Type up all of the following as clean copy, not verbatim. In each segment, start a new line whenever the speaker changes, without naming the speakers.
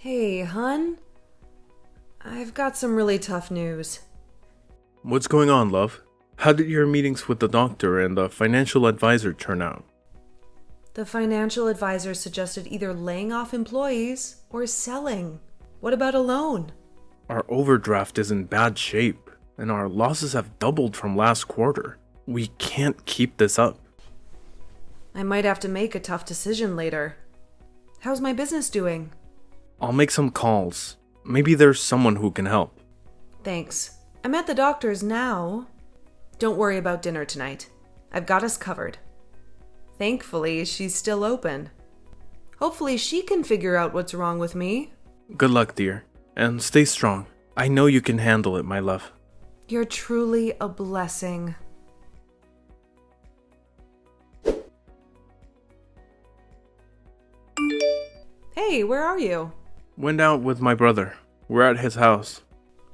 Hey, hun. I've got some really tough news.
What's going on, love? How did your meetings with the doctor and the financial advisor turn out?
The financial advisor suggested either laying off employees or selling. What about a loan?
Our overdraft is in bad shape, and our losses have doubled from last quarter. We can't keep this up.
I might have to make a tough decision later. How's my business doing?
I'll make some calls. Maybe there's someone who can help.
Thanks. I'm at the doctor's now. Don't worry about dinner tonight. I've got us covered. Thankfully, she's still open. Hopefully she can figure out what's wrong with me.
Good luck, dear. And stay strong. I know you can handle it, my love.
You're truly a blessing. Hey, where are you?
Went out with my brother. We're at his house.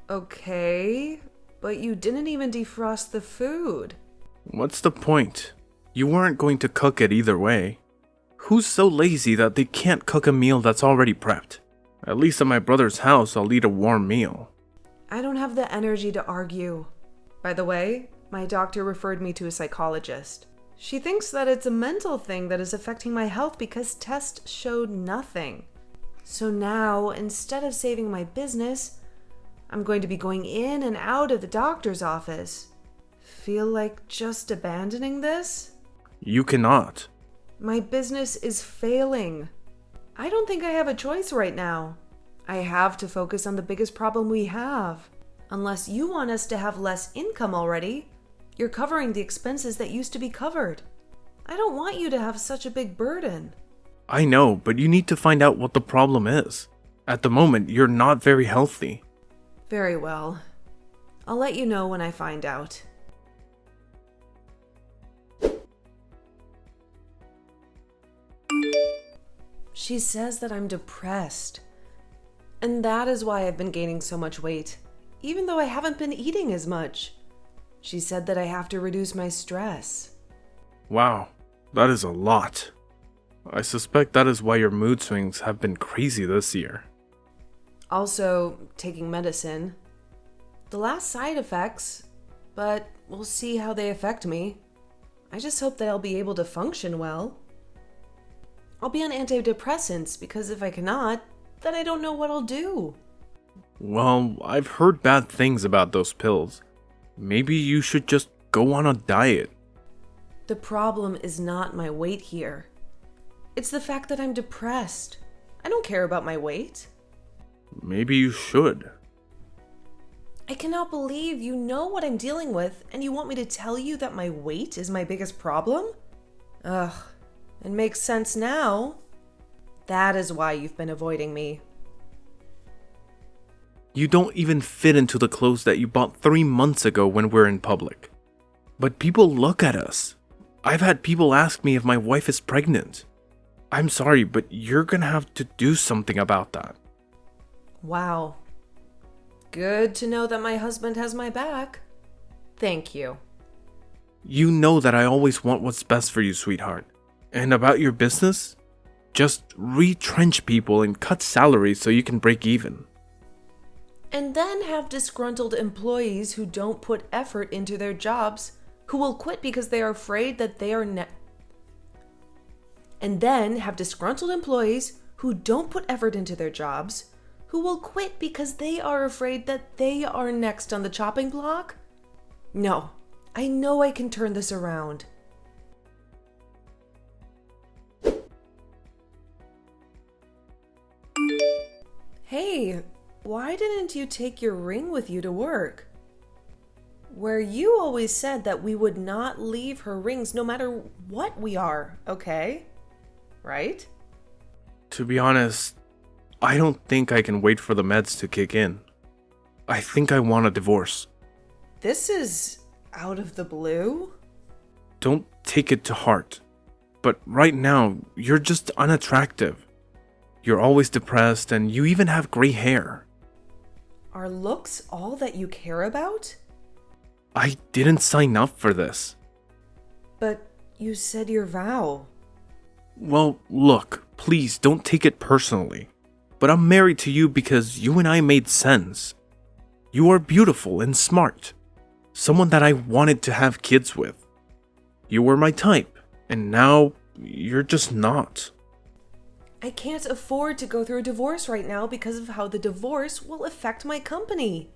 Okay, but you didn't even defrost the food.
What's the point? You weren't going to cook it either way. Who's so lazy that they can't cook a meal that's already prepped? At least at my brother's house, I'll eat a warm meal.
I don't have the energy to argue. By the way, my doctor referred me to a psychologist. She thinks that it's a mental thing that is affecting my health because tests showed nothing. So now, instead of saving my business, I'm going to be going in and out of the doctor's office. Feel like just abandoning this?
You cannot.
My business is failing. I don't think I have a choice right now. I have to focus on the biggest problem we have. Unless you want us to have less income already, you're covering the expenses that used to be covered. I don't want you to have such a big burden.
I know, but you need to find out what the problem is. At the moment, you're not very healthy.
Very well. I'll let you know when I find out. She says that I'm depressed. And that is why I've been gaining so much weight, even though I haven't been eating as much. She said that I have to reduce my stress.
Wow, that is a lot. I suspect that is why your mood swings have been crazy this year.
Also, taking medicine. The last side effects, but we'll see how they affect me. I just hope that I'll be able to function well. I'll be on antidepressants because if I cannot, then I don't know what I'll do.
Well, I've heard bad things about those pills. Maybe you should just go on a diet.
The problem is not my weight here. It's the fact that I'm depressed. I don't care about my weight.
Maybe you should.
I cannot believe you know what I'm dealing with and you want me to tell you that my weight is my biggest problem? Ugh, it makes sense now. That is why you've been avoiding me.
You don't even fit into the clothes that you bought 3 months ago when we're in public. But people look at us. I've had people ask me if my wife is pregnant. I'm sorry, but you're gonna have to do something about that.
Wow. Good to know that my husband has my back. Thank you.
You know that I always want what's best for you, sweetheart. And about your business? Just retrench people and cut salaries so you can break even.
And then have disgruntled employees who don't put effort into their jobs, who will quit because they are afraid that they are And then have disgruntled employees who don't put effort into their jobs, who will quit because they are afraid that they are next on the chopping block? No, I know I can turn this around. Hey, why didn't you take your ring with you to work? Where you always said that we would not leave her rings no matter what we are, okay? Right?
To be honest, I don't think I can wait for the meds to kick in. I think I want a divorce.
This is out of the blue?
Don't take it to heart. But right now, you're just unattractive. You're always depressed and you even have gray hair.
Are looks all that you care about?
I didn't sign up for this.
But you said your vow.
Well, look, please don't take it personally. But I'm married to you because you and I made sense. You are beautiful and smart. Someone that I wanted to have kids with. You were my type, and now you're just not.
I can't afford to go through a divorce right now because of how the divorce will affect my company.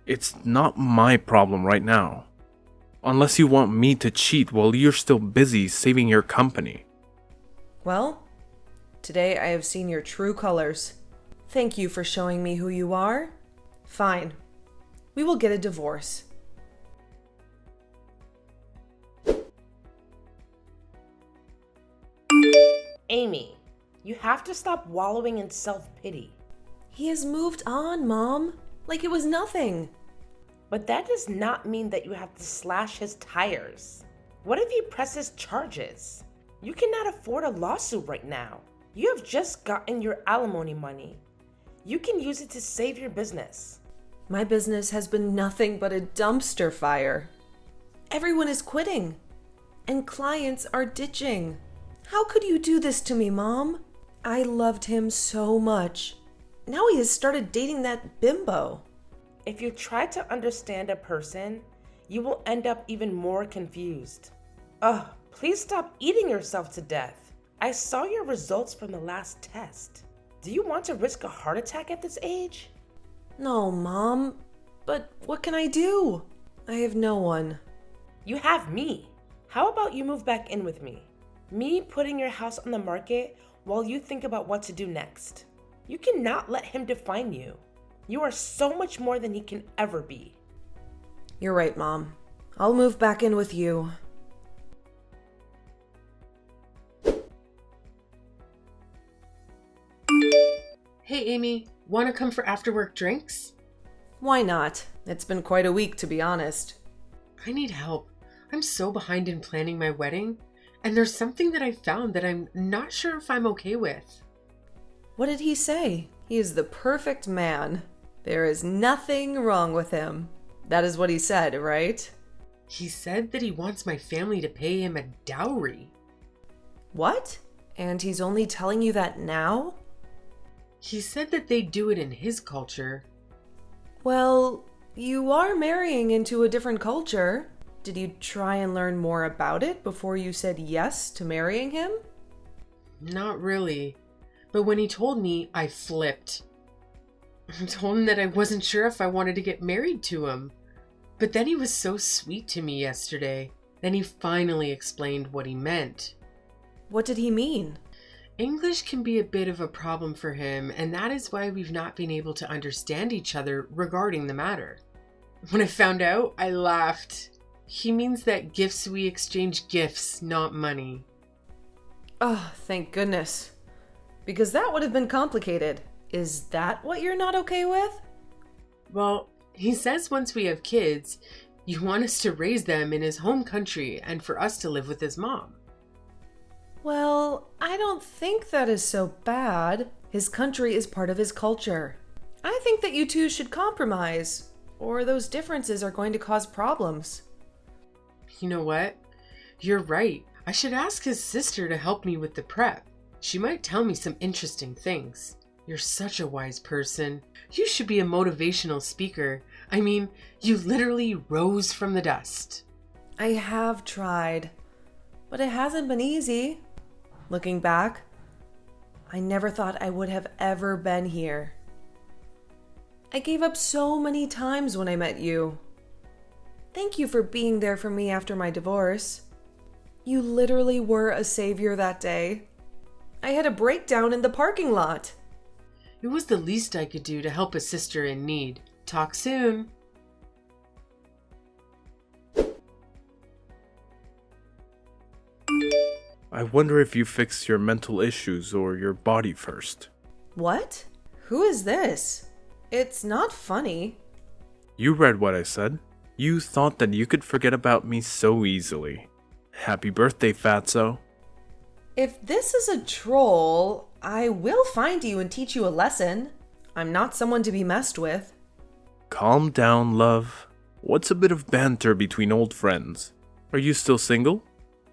It's not my problem right now. Unless you want me to cheat while you're still busy saving your company.
Well, today I have seen your true colors. Thank you for showing me who you are. Fine. We will get a divorce.
Amy, you have to stop wallowing in self-pity.
He has moved on, Mom. Like it was nothing.
But that does not mean that you have to slash his tires. What if he presses charges? You cannot afford a lawsuit right now. You have just gotten your alimony money. You can use it to save your business.
My business has been nothing but a dumpster fire. Everyone is quitting, and clients are ditching. How could you do this to me, Mom? I loved him so much. Now he has started dating that bimbo.
If you try to understand a person, you will end up even more confused. Ugh, please stop eating yourself to death. I saw your results from the last test. Do you want to risk a heart attack at this age?
No, Mom. But what can I do? I have no one.
You have me. How about you move back in with me? Me putting your house on the market while you think about what to do next. You cannot let him define you. You are so much more than he can ever be.
You're right, Mom. I'll move back in with you.
Hey Amy, wanna come for after work drinks?
Why not? It's been quite a week, to be honest.
I need help. I'm so behind in planning my wedding, and there's something that I found that I'm not sure if I'm okay with.
What did he say? He is the perfect man. There is nothing wrong with him. That is what he said, right?
He said that he wants my family to pay him a dowry.
What? And he's only telling you that now?
He said that they do it in his culture.
Well, you are marrying into a different culture. Did you try and learn more about it before you said yes to marrying him?
Not really. But when he told me, I flipped. I told him that I wasn't sure if I wanted to get married to him. But then he was so sweet to me yesterday. Then he finally explained what he meant.
What did he mean?
English can be a bit of a problem for him, and that is why we've not been able to understand each other regarding the matter. When I found out, I laughed. He means that gifts we exchange gifts, not money.
Oh, thank goodness. Because that would have been complicated. Is that what you're not okay with?
Well, he says once we have kids, you want us to raise them in his home country and for us to live with his mom.
Well, I don't think that is so bad. His country is part of his culture. I think that you two should compromise, or those differences are going to cause problems.
You know what? You're right. I should ask his sister to help me with the prep. She might tell me some interesting things. You're such a wise person. You should be a motivational speaker. I mean, you literally rose from the dust.
I have tried, but it hasn't been easy. Looking back, I never thought I would have ever been here. I gave up so many times when I met you. Thank you for being there for me after my divorce. You literally were a savior that day. I had a breakdown in the parking lot.
It was the least I could do to help a sister in need. Talk soon.
I wonder if you fixed your mental issues or your body first.
What? Who is this? It's not funny.
You read what I said. You thought that you could forget about me so easily. Happy birthday, fatso.
If this is a troll, I will find you and teach you a lesson. I'm not someone to be messed with.
Calm down, love. What's a bit of banter between old friends? Are you still single?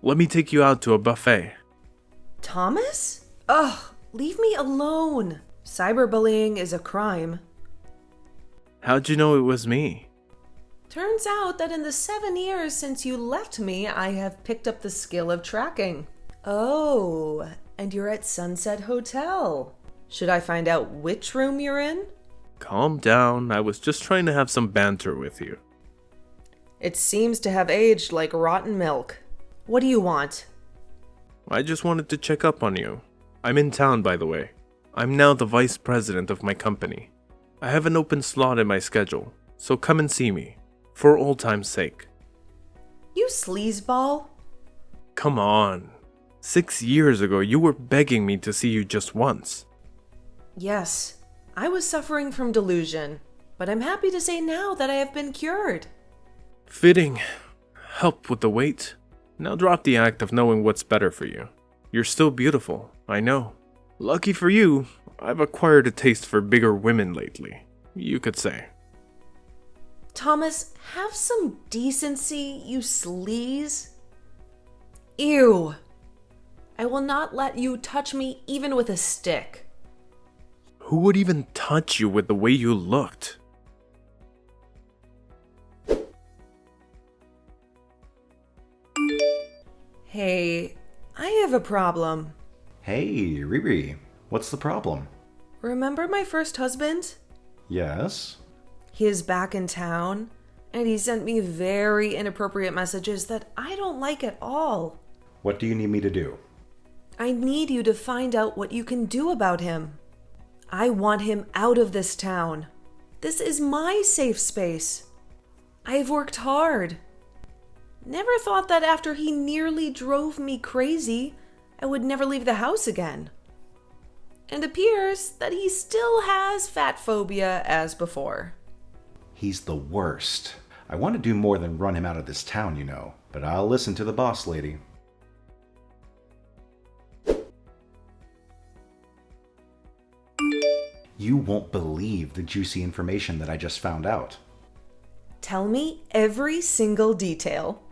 Let me take you out to a buffet.
Thomas? Ugh, leave me alone. Cyberbullying is a crime.
How'd you know it was me?
Turns out that in the 7 years since you left me, I have picked up the skill of tracking. Oh, and you're at Sunset Hotel. Should I find out which room you're in?
Calm down, I was just trying to have some banter with you.
It seems to have aged like rotten milk. What do you want?
I just wanted to check up on you. I'm in town, by the way. I'm now the vice president of my company. I have an open slot in my schedule, so come and see me, for old time's sake.
You sleazeball?
Come on. 6 years ago, you were begging me to see you just once.
Yes, I was suffering from delusion, but I'm happy to say now that I have been cured.
Fitting. Help with the weight. Now drop the act of knowing what's better for you. You're still beautiful, I know. Lucky for you, I've acquired a taste for bigger women lately, you could say.
Thomas, have some decency, you sleaze. Ew. I will not let you touch me even with a stick.
Who would even touch you with the way you looked?
Hey, I have a problem.
Hey, Riri, what's the problem?
Remember my first husband?
Yes?
He is back in town, and he sent me very inappropriate messages that I don't like at all.
What do you need me to do?
I need you to find out what you can do about him. I want him out of this town. This is my safe space. I've worked hard. Never thought that after he nearly drove me crazy, I would never leave the house again. And appears that he still has fat phobia as before.
He's the worst. I want to do more than run him out of this town, you know, but I'll listen to the boss lady. You won't believe the juicy information that I just found out.
Tell me every single detail.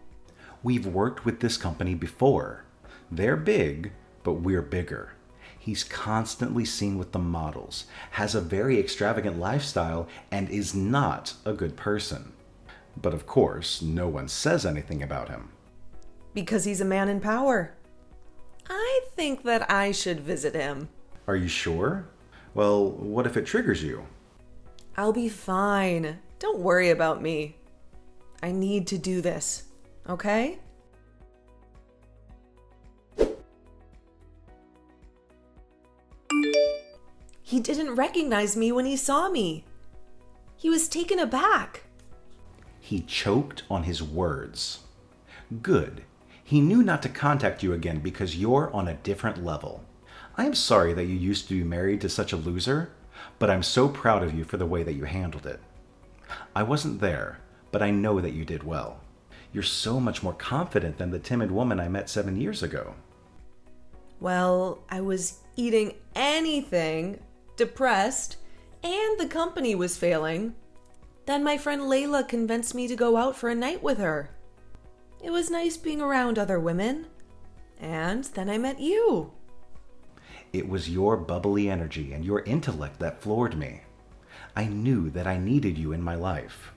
We've worked with this company before. They're big, but we're bigger. He's constantly seen with the models, has a very extravagant lifestyle, and is not a good person. But of course, no one says anything about him.
Because he's a man in power. I think that I should visit him.
Are you sure? Well, what if it triggers you?
I'll be fine. Don't worry about me. I need to do this, okay? He didn't recognize me when he saw me. He was taken aback.
He choked on his words. Good. He knew not to contact you again because you're on a different level. I am sorry that you used to be married to such a loser, but I'm so proud of you for the way that you handled it. I wasn't there, but I know that you did well. You're so much more confident than the timid woman I met 7 years ago.
Well, I was eating anything, depressed, and the company was failing. Then my friend Layla convinced me to go out for a night with her. It was nice being around other women. And then I met you.
It was your bubbly energy and your intellect that floored me. I knew that I needed you in my life.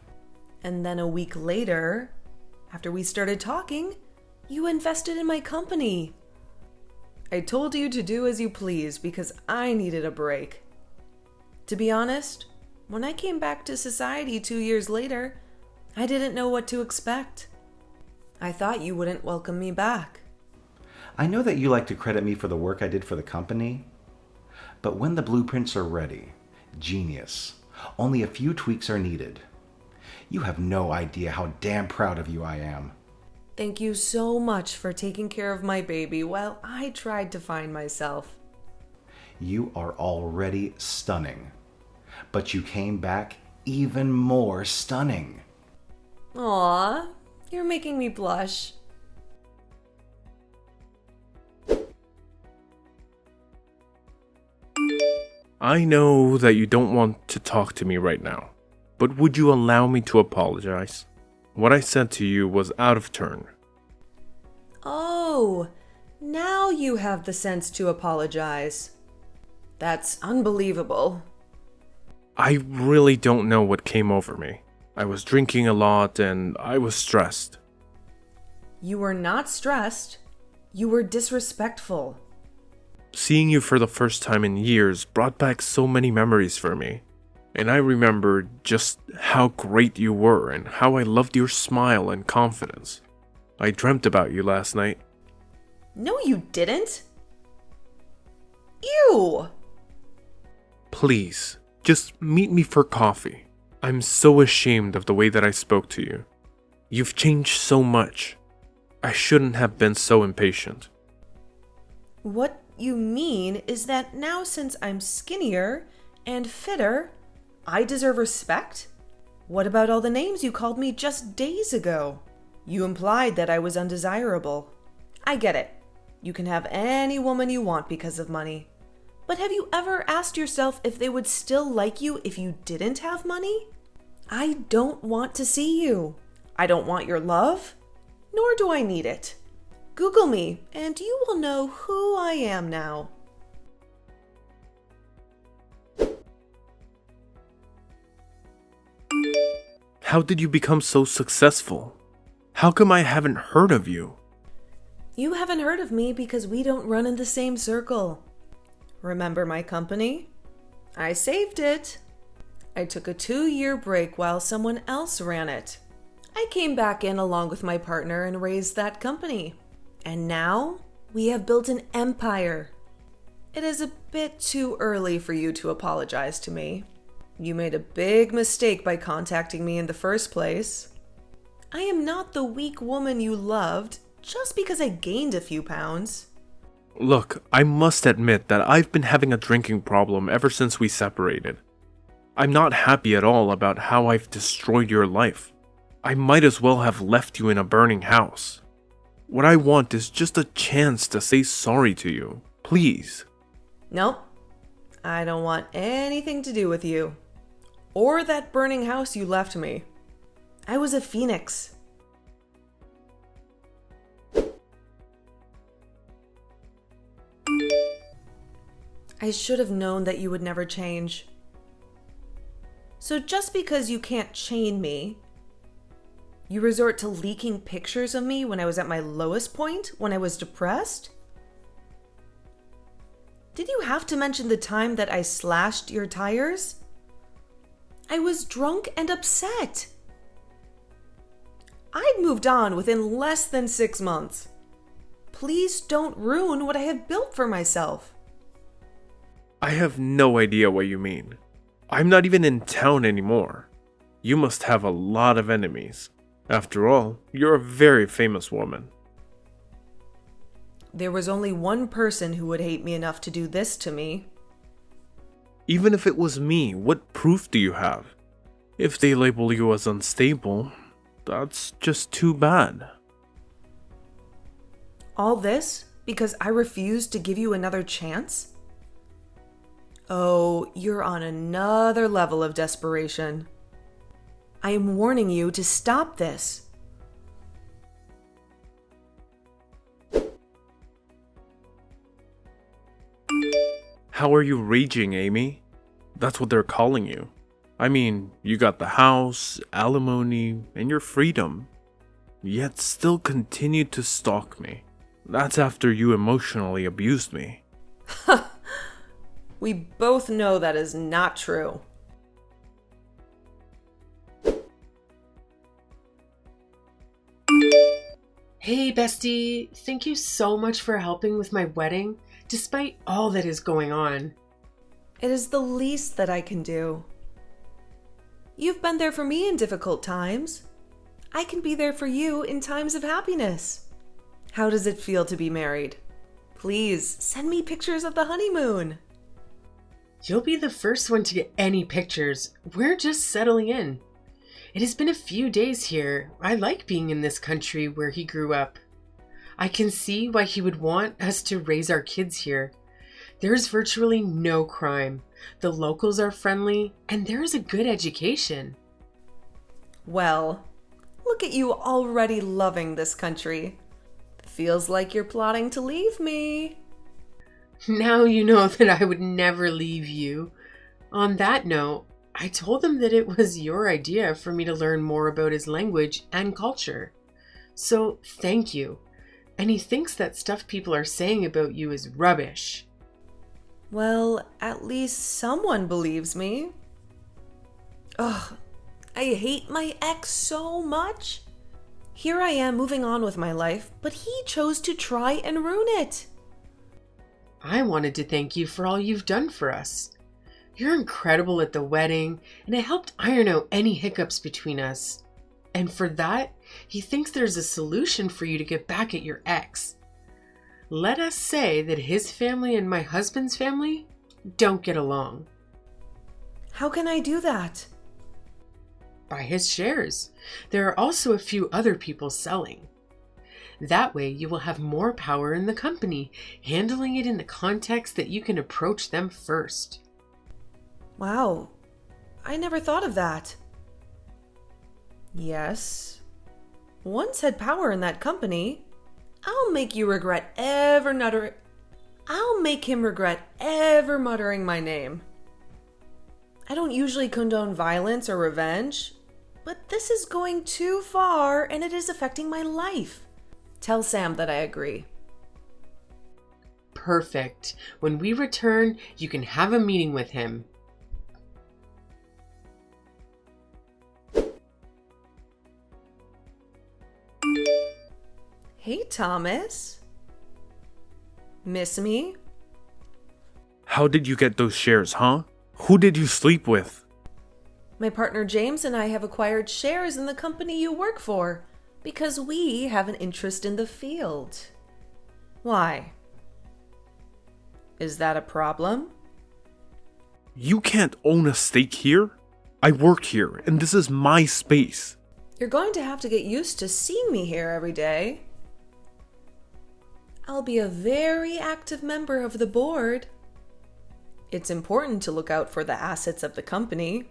And then a week later, after we started talking, you invested in my company. I told you to do as you please because I needed a break. To be honest, when I came back to society 2 years later, I didn't know what to expect. I thought you wouldn't welcome me back.
I know that you like to credit me for the work I did for the company, but when the blueprints are ready, genius. Only a few tweaks are needed. You have no idea how damn proud of you I am.
Thank you so much for taking care of my baby while I tried to find myself.
You are already stunning, but you came back even more stunning.
Aw, you're making me blush.
I know that you don't want to talk to me right now, but would you allow me to apologize? What I said to you was out of turn.
Oh, now you have the sense to apologize. That's unbelievable.
I really don't know what came over me. I was drinking a lot and I was stressed.
You were not stressed. You were disrespectful.
Seeing you for the first time in years brought back so many memories for me. And I remembered just how great you were and how I loved your smile and confidence. I dreamt about you last night.
No, you didn't. Ew!
Please, just meet me for coffee. I'm so ashamed of the way that I spoke to you. You've changed so much. I shouldn't have been so impatient.
What you mean is that now since I'm skinnier and fitter, I deserve respect? What about all the names you called me just days ago? You implied that I was undesirable. I get it. You can have any woman you want because of money. But have you ever asked yourself if they would still like you if you didn't have money? I don't want to see you. I don't want your love, nor do I need it. Google me, and you will know who I am now.
How did you become so successful? How come I haven't heard of you?
You haven't heard of me because we don't run in the same circle. Remember my company? I saved it. I took a 2-year break while someone else ran it. I came back in along with my partner and raised that company. And now we have built an empire. It is a bit too early for you to apologize to me. You made a big mistake by contacting me in the first place. I am not the weak woman you loved just because I gained a few pounds.
Look, I must admit that I've been having a drinking problem ever since we separated. I'm not happy at all about how I've destroyed your life. I might as well have left you in a burning house. What I want is just a chance to say sorry to you. Please.
Nope. I don't want anything to do with you. Or that burning house you left me. I was a phoenix. I should have known that you would never change. So just because you can't chain me, you resort to leaking pictures of me when I was at my lowest point, when I was depressed? Did you have to mention the time that I slashed your tires? I was drunk and upset. I'd moved on within less than 6 months. Please don't ruin what I have built for myself.
I have no idea what you mean. I'm not even in town anymore. You must have a lot of enemies. After all, you're a very famous woman.
There was only one person who would hate me enough to do this to me.
Even if it was me, what proof do you have? If they label you as unstable, that's just too bad.
All this because I refused to give you another chance? Oh, you're on another level of desperation. I am warning you to stop this.
How are you raging, Amy? That's what they're calling you. I mean, you got the house, alimony, and your freedom. Yet still continued to stalk me. That's after you emotionally abused me.
We both know that is not true.
Hey, bestie. Thank you so much for helping with my wedding, despite all that is going on.
It is the least that I can do. You've been there for me in difficult times. I can be there for you in times of happiness. How does it feel to be married? Please send me pictures of the honeymoon.
You'll be the first one to get any pictures. We're just settling in. It has been a few days here. I like being in this country where he grew up. I can see why he would want us to raise our kids here. There's virtually no crime. The locals are friendly, and there is a good education.
Well, look at you already loving this country. Feels like you're plotting to leave me.
Now you know that I would never leave you. On that note, I told him that it was your idea for me to learn more about his language and culture. So thank you. And he thinks that stuff people are saying about you is rubbish.
Well, at least someone believes me. Ugh, I hate my ex so much. Here I am moving on with my life, but he chose to try and ruin it.
I wanted to thank you for all you've done for us. You're incredible at the wedding, and it helped iron out any hiccups between us. And for that, he thinks there's a solution for you to get back at your ex. Let us say that his family and my husband's family don't get along.
How can I do that?
Buy his shares. There are also a few other people selling. That way you will have more power in the company, handling it in the context that you can approach them first.
Wow, I never thought of that. Yes. Once had power in that company, I'll make him regret ever muttering my name. I don't usually condone violence or revenge, but this is going too far and it is affecting my life. Tell Sam that I agree.
Perfect. When we return, you can have a meeting with him.
Hey, Thomas. Miss me?
How did you get those shares, huh? Who did you sleep with?
My partner James and I have acquired shares in the company you work for because we have an interest in the field. Why? Is that a problem?
You can't own a stake here. I work here, and this is my space.
You're going to have to get used to seeing me here every day. I'll be a very active member of the board. It's important to look out for the assets of the company.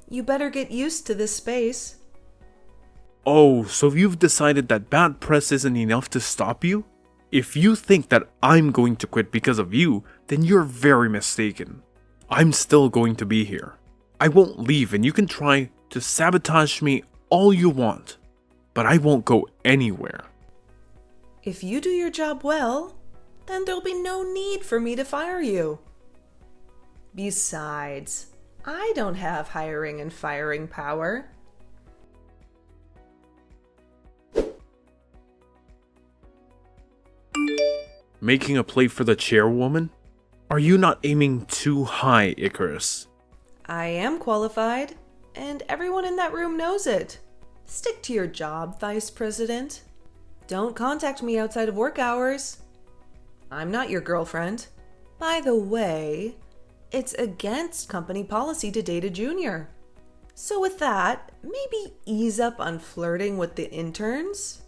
You better get used to this space.
Oh, so you've decided that bad press isn't enough to stop you? If you think that I'm going to quit because of you, then you're very mistaken. I'm still going to be here. I won't leave, and you can try to sabotage me all you want, but I won't go anywhere.
If you do your job well, then there'll be no need for me to fire you. Besides, I don't have hiring and firing power.
Making a play for the chairwoman? Are you not aiming too high, Icarus?
I am qualified, and everyone in that room knows it. Stick to your job, Vice President. Don't contact me outside of work hours. I'm not your girlfriend. By the way, it's against company policy to date a junior. So with that, maybe ease up on flirting with the interns?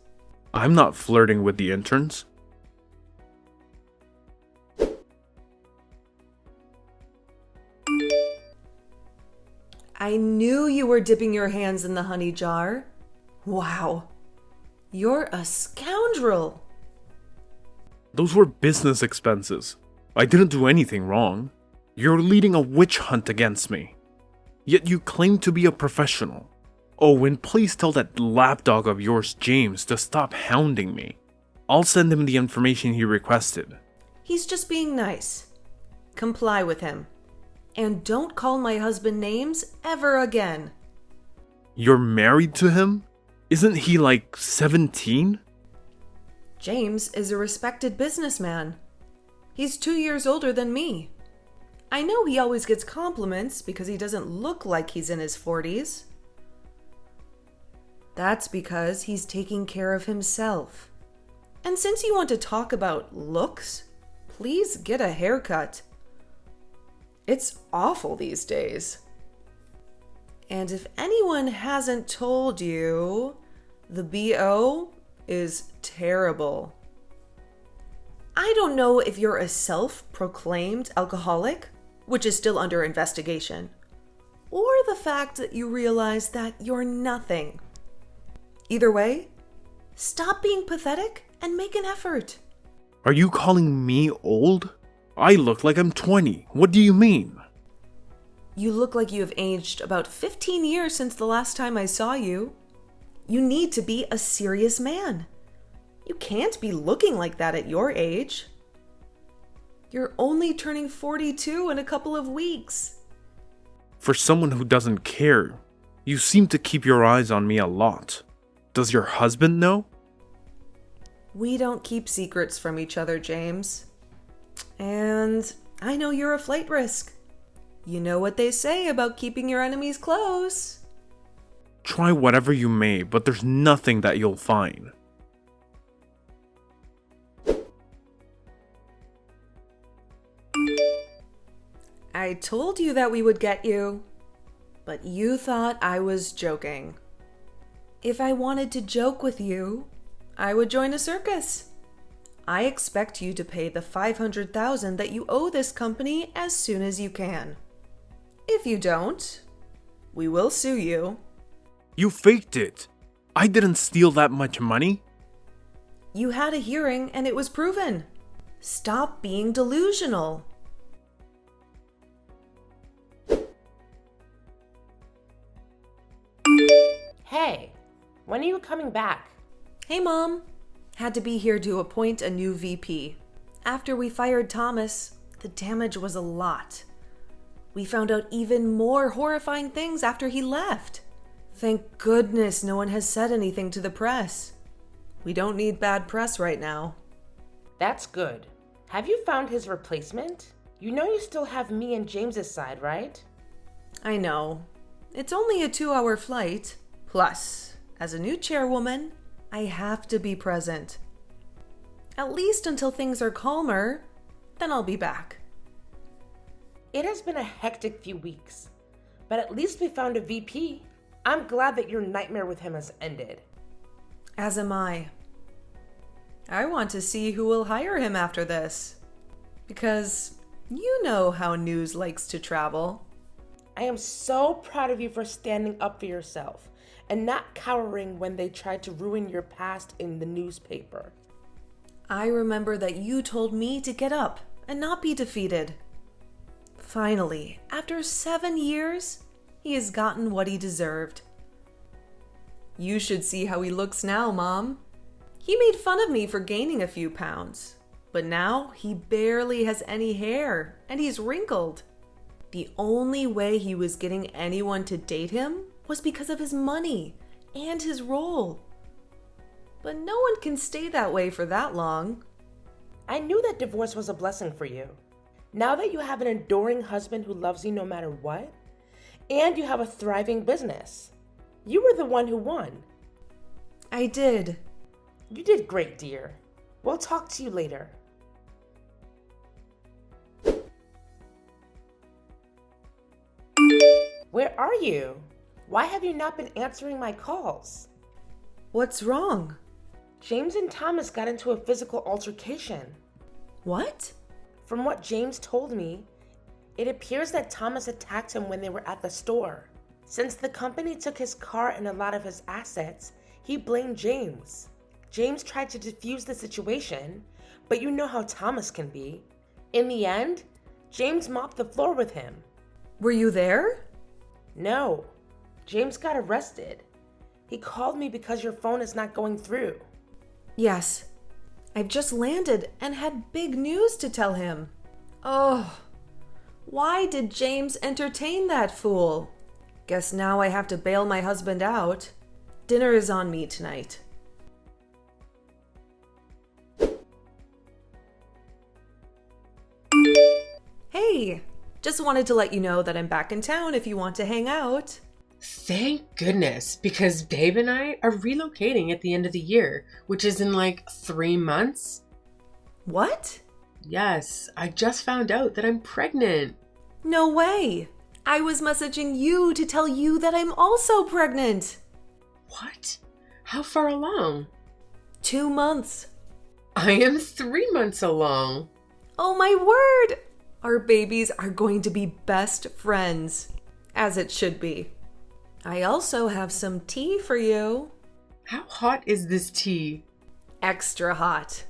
I'm not flirting with the interns.
I knew you were dipping your hands in the honey jar. Wow. You're a scoundrel.
Those were business expenses. I didn't do anything wrong. You're leading a witch hunt against me. Yet you claim to be a professional. Oh, and please tell that lapdog of yours, James, to stop hounding me. I'll send him the information he requested.
He's just being nice. Comply with him. And don't call my husband names ever again.
You're married to him? Isn't he like 17?
James is a respected businessman. He's 2 years older than me. I know he always gets compliments because he doesn't look like he's in his 40s. That's because he's taking care of himself. And since you want to talk about looks, please get a haircut. It's awful these days. And if anyone hasn't told you, the BO is terrible. I don't know if you're a self-proclaimed alcoholic, which is still under investigation, or the fact that you realize that you're nothing. Either way, stop being pathetic and make an effort.
Are you calling me old? I look like I'm 20. What do you mean?
You look like you have aged about 15 years since the last time I saw you. You need to be a serious man. You can't be looking like that at your age. You're only turning 42 in a couple of weeks.
For someone who doesn't care, you seem to keep your eyes on me a lot. Does your husband know?
We don't keep secrets from each other, James. And I know you're a flight risk. You know what they say about keeping your enemies close.
Try whatever you may, but there's nothing that you'll find.
I told you that we would get you, but you thought I was joking. If I wanted to joke with you, I would join a circus. I expect you to pay the $500,000 that you owe this company as soon as you can. If you don't, we will sue you.
You faked it. I didn't steal that much money.
You had a hearing and it was proven. Stop being delusional.
Hey, when are you coming back?
Hey, Mom. Had to be here to appoint a new VP. After we fired Thomas, the damage was a lot. We found out even more horrifying things after he left. Thank goodness no one has said anything to the press. We don't need bad press right now.
That's good. Have you found his replacement? You know you still have me and James's side, right?
I know. It's only a 2-hour flight. Plus, as a new chairwoman, I have to be present. At least until things are calmer, then I'll be back.
It has been a hectic few weeks, but at least we found a VP. I'm glad that your nightmare with him has ended.
As am I. I want to see who will hire him after this. Because you know how news likes to travel.
I am so proud of you for standing up for yourself and not cowering when they tried to ruin your past in the newspaper.
I remember that you told me to get up and not be defeated. Finally, after 7 years, he has gotten what he deserved. You should see how he looks now, Mom. He made fun of me for gaining a few pounds, but now he barely has any hair and he's wrinkled. The only way he was getting anyone to date him was because of his money and his role. But no one can stay that way for that long.
I knew that divorce was a blessing for you. Now that you have an adoring husband who loves you no matter what, and you have a thriving business, you were the one who won.
I did.
You did great, dear. We'll talk to you later. Where are you? Why have you not been answering my calls?
What's wrong?
James and Thomas got into a physical altercation.
What?
From what James told me, it appears that Thomas attacked him when they were at the store. Since the company took his car and a lot of his assets, he blamed James. James tried to defuse the situation, but you know how Thomas can be. In the end, James mopped the floor with him.
Were you there?
No, James got arrested. He called me because your phone is not going through.
Yes. I've just landed and had big news to tell him. Oh, why did James entertain that fool? Guess now I have to bail my husband out. Dinner is on me tonight. Hey, just wanted to let you know that I'm back in town if you want to hang out.
Thank goodness, because Babe and I are relocating at the end of the year, which is in like 3 months.
What?
Yes, I just found out that I'm pregnant.
No way. I was messaging you to tell you that I'm also pregnant.
What? How far along?
2 months.
I am 3 months along.
Oh my word! Our babies are going to be best friends, as it should be. I also have some tea for you.
How hot is this tea?
Extra hot.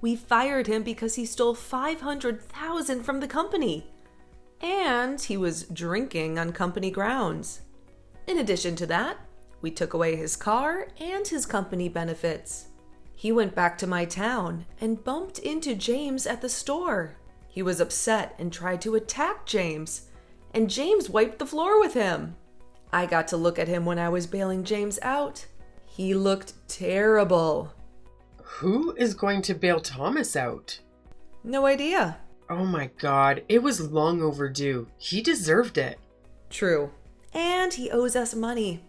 We fired him because he stole $500,000 from the company. And he was drinking on company grounds. In addition to that, we took away his car and his company benefits. He went back to my town and bumped into James at the store. He was upset and tried to attack James, and James wiped the floor with him. I got to look at him when I was bailing James out. He looked terrible.
Who is going to bail Thomas out?
No idea.
Oh my god, it was long overdue. He deserved it.
True. And he owes us money.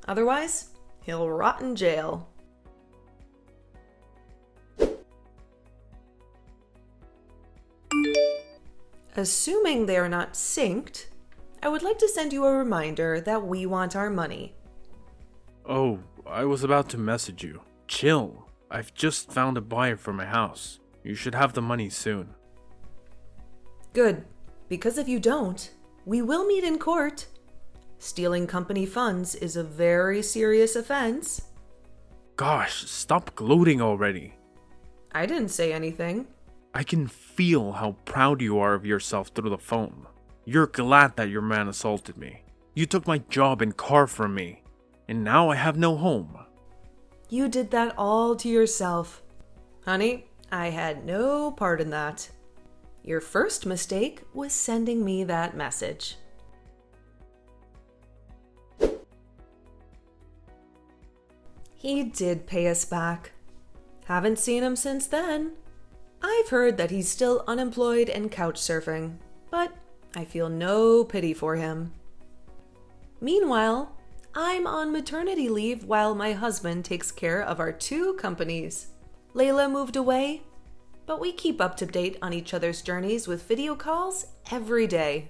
Otherwise, he'll rot in jail. Assuming they are not synced, I would like to send you a reminder that we want our money.
Oh, I was about to message you. Chill. I've just found a buyer for my house. You should have the money soon.
Good, because if you don't, we will meet in court. Stealing company funds is a very serious offense.
Gosh, stop gloating already.
I didn't say anything.
I can feel how proud you are of yourself through the phone. You're glad that your man assaulted me. You took my job and car from me, and now I have no home.
You did that all to yourself. Honey, I had no part in that. Your first mistake was sending me that message. He did pay us back. Haven't seen him since then. I've heard that he's still unemployed and couch surfing, but I feel no pity for him. Meanwhile, I'm on maternity leave while my husband takes care of our 2 companies. Layla moved away, but we keep up to date on each other's journeys with video calls every day.